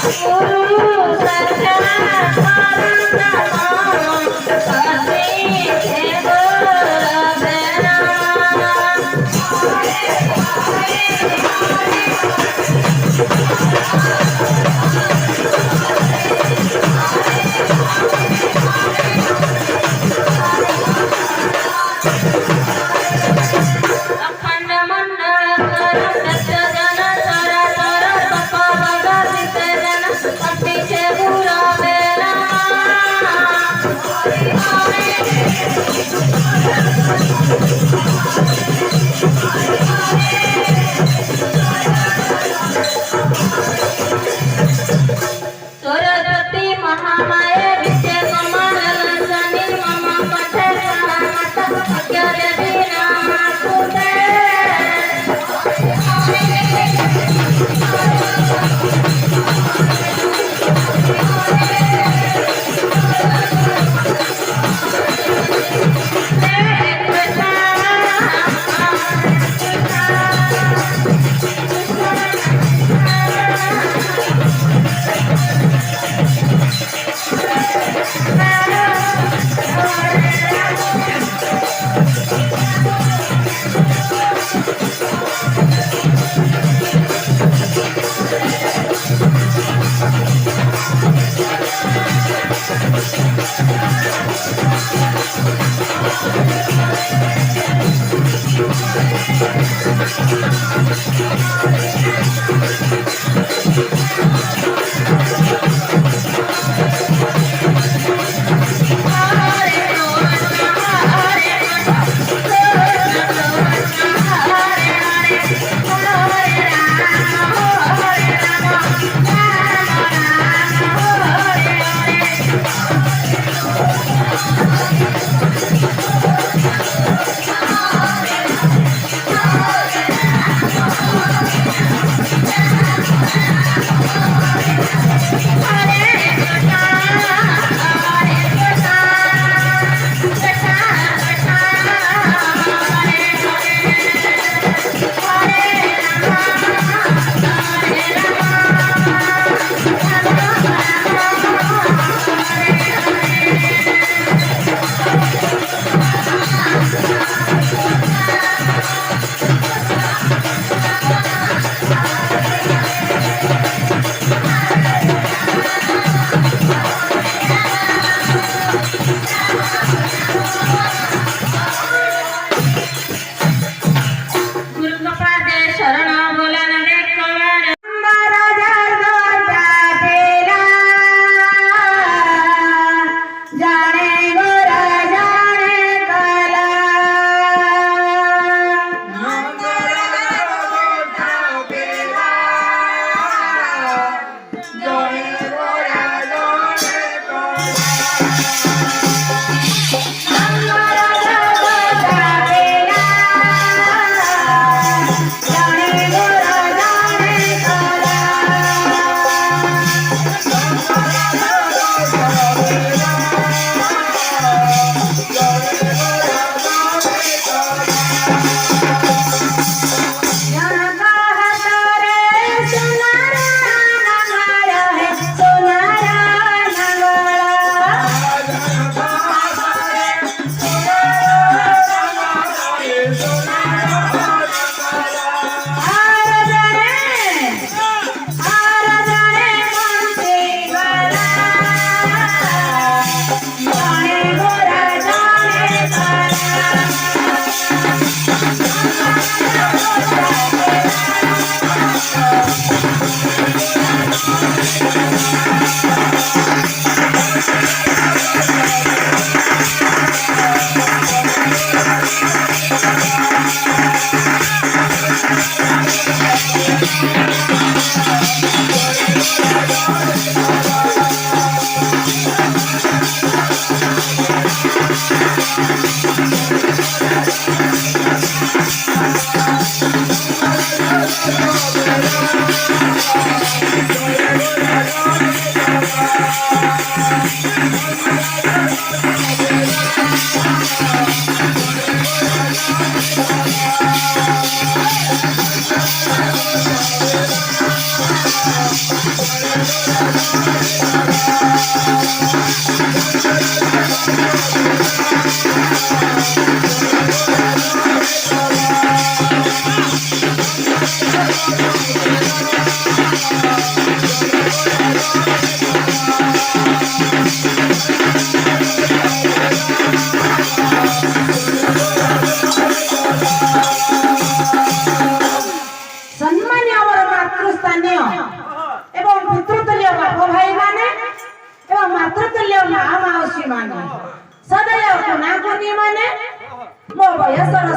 Guru Satya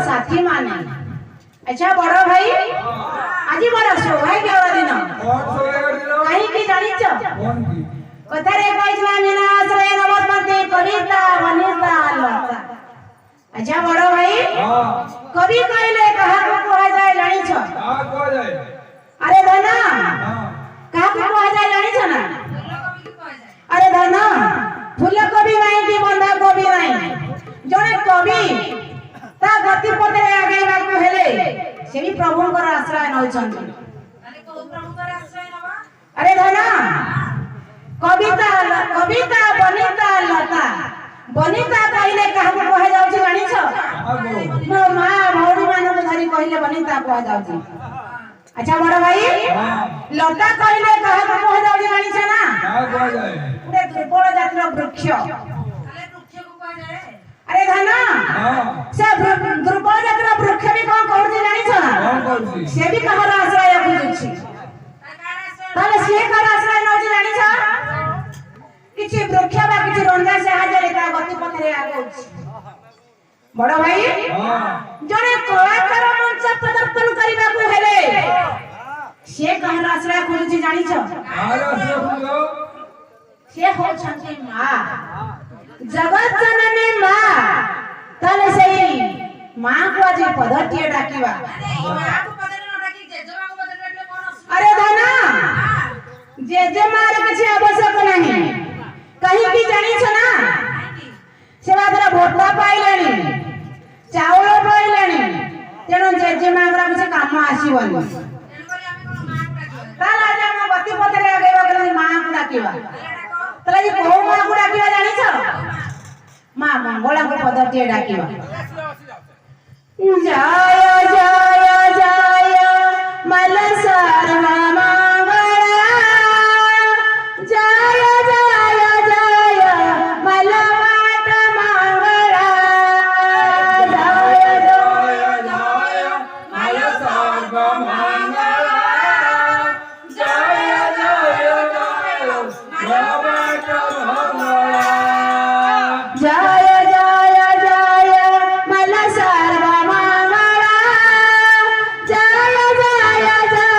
साथी माने। अच्छा बड़ा भाई आज बड़ा सौभाग्य वाला दिन कहीं की जानी छ कथारे कइस ना मीना आश्रय नमस्ते कविता वनिता लता। अच्छा बड़ा भाई कवि कहले कहा को कहा जाए जानी छ अरे धना कहा को कहा जाए जानी छ ना अरे धना फूल कवि नहीं कि बंधा कवि नहीं जने कवि ता गति पते आगे बाकू हेले से भी प्रभुंकर आश्रय नौ छंती अरे को प्रभुंकर आश्रय नबा अरे धना कविता कविता वनिता लता वनिता कहले कहा को कह जाउ छी जानि छ मो मां भौरी मानो को धरी कहले वनिता कह जाउ छी। अच्छा बड़ा भाई लता कहले कहा को कह जाउ छी जानि छ ना कह जाए पूरे दुर्बल जातिर वृक्ष अरे वृक्ष को कह जाए अरे धना से दुर्बल जातिर वृक्ष भी कोन कहू जानि छ ना से भी कहा आश्रय खोजु छी ताले से कहा आश्रय न छी जानि छ किछि वृक्ष बा किछि रंगा साहाय्य रे ता गति पथरे आगो बड़ भाई जने कलाकार मंच प्रदर्शन करिबा को हेले से कहा आश्रय खोजु छी जानि छ से हो छंती मां जगत जननी मां ताले सेई मां को आज पदटिए डाकिबा मां को पदरे न डाकी जेजेमा को पदरे डाकले कोन अरे धना जेजेमा रे किछि आवश्यक नहीं कहीं की जानी छ ना से बादरा भोटा पाइलानी चावल पाइलानी तेनो जेजेमा गरा किछि काम आसीबनी तेन करी आमे कोन मां को डाकिबा ताला जे हम गति पदरे आगे बगले मां को डाकिबा तला जे को मां को डाकिबा जानी छ मां मंगला को पदटिए डाकिबा जय जय जय मलसार मंगला जय जय जय मलवाट मंगला जय जय जय मलसार मंगला जय जय जय मलवाट मंगला जय जय जय मलसार मंगला जय जय जय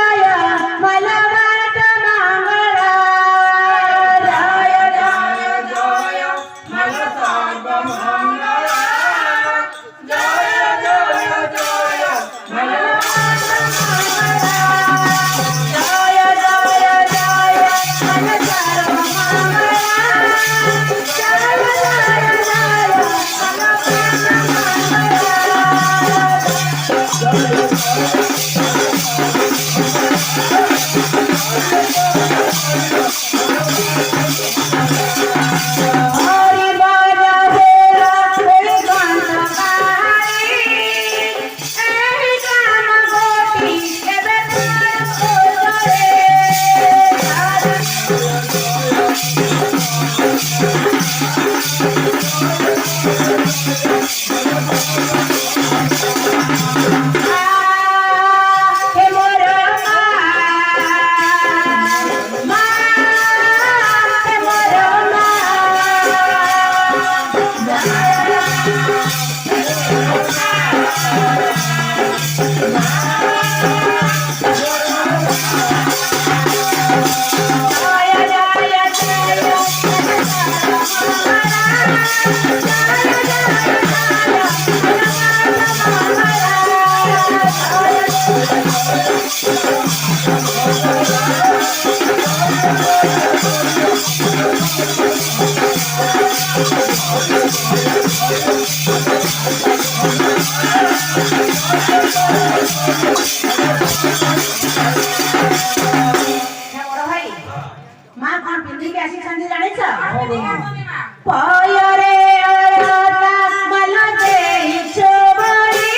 ବଡ ଭାଇ ମା କଣ ପିନ୍ଧିକି ଆସିଛନ୍ତି ଜାଣିଛ? ପୟରେ ଅଳତା ମଲ ଦେଇଛୁ ବଳି,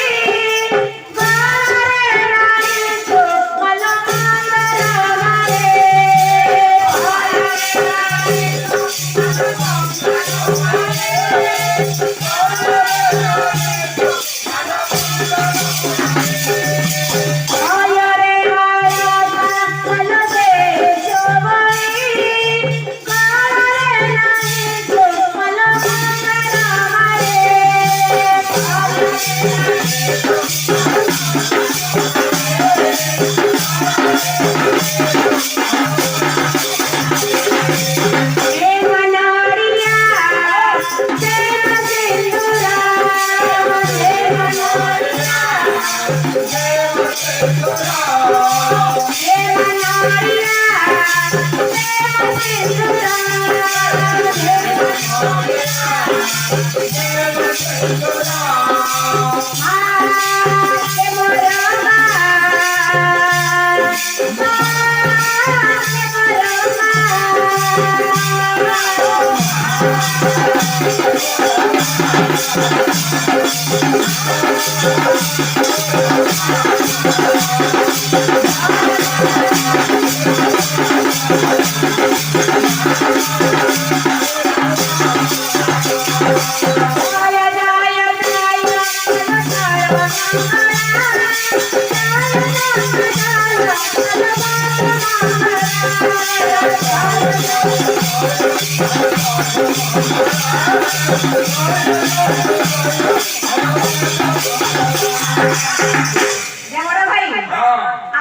ବାରେ ରାଣିଛୁ ମଲ ମଙ୍ଗଳବାରେ। ପୟରେ ଅଳତା ମଲ ଦେଇଛୁ ବଳି, ବାରେ ରାଣିଛୁ ମଲ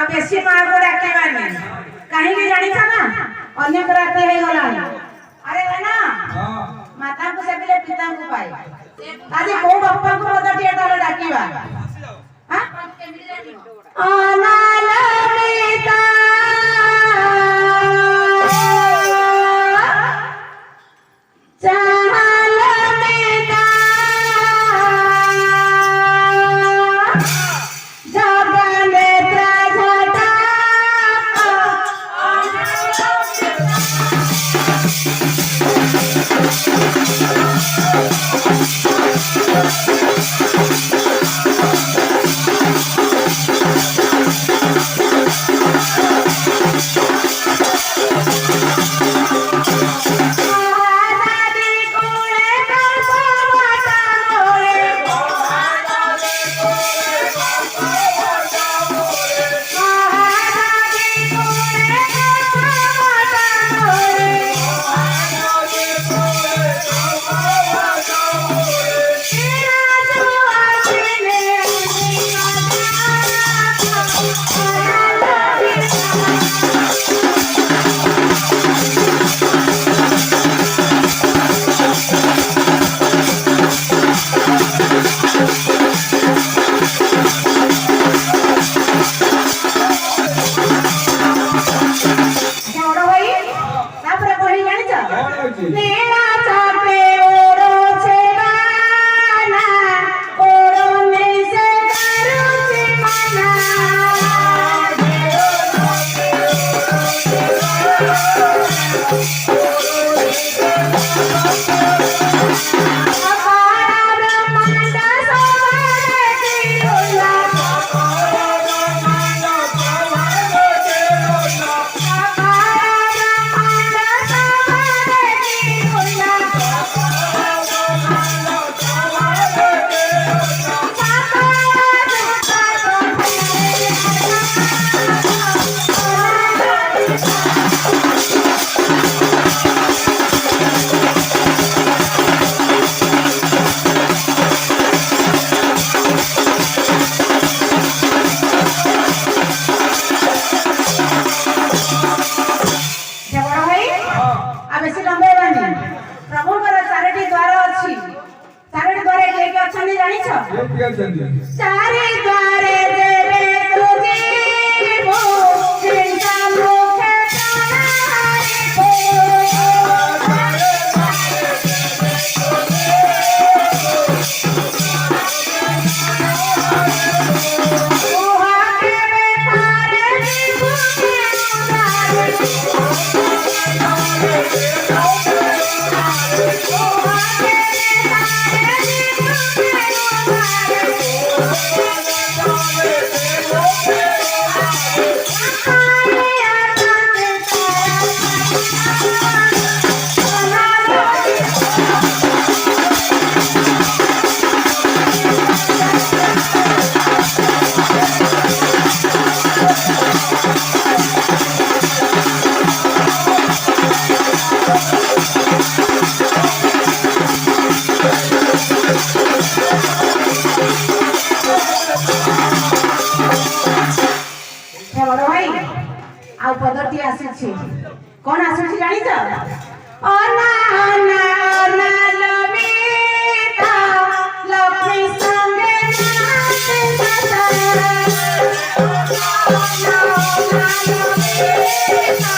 ବେଶୀ ମାଙ୍କୁ ଡାକିବାନି, କାହିଁକି ଜାଣିଛ ନା? ଅନେକ ରାତି ହେଇଗଲାଣି। ଆରେ ନା ମାତାଙ୍କୁ ସେବିଲେ ପିତାଙ୍କୁ ପାଇ, ଆଜି କୋଉ ବାପାଙ୍କୁ ପଦଟିଏ ତାହେଲେ ଡାକିବା। ଅନାଲ ପିତା ଚାହାଲ ପିତା ଜଗନେତ୍ର ଝଟା चारे द्वारे देवे तुझे वो चिंता मुखे तारे को ଆଉ ପଦଟି ଆସିଛି କଣ ଆସୁଛି ଜାଣିଛ ଅନା ଅନା ଅନା ଲବିତା ଲକ୍ଷ୍ମୀ ସଙ୍ଗେ ନାଚେ ସଦା ଅନା ଅନା ଲବିତା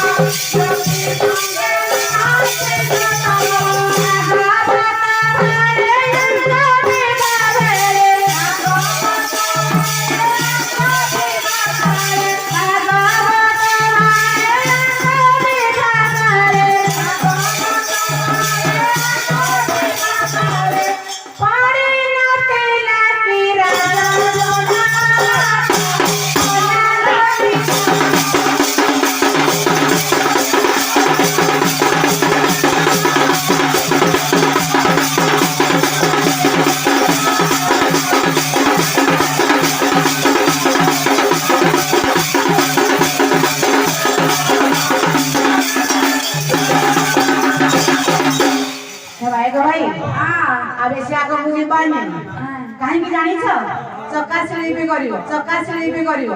ଲକ୍ଷ୍ମୀ ସଙ୍ଗେ ନାଚେ ସଦା କାହିଁକି ଜାଣିଛ ଚକା ସିଲେଇ ବି କରିବ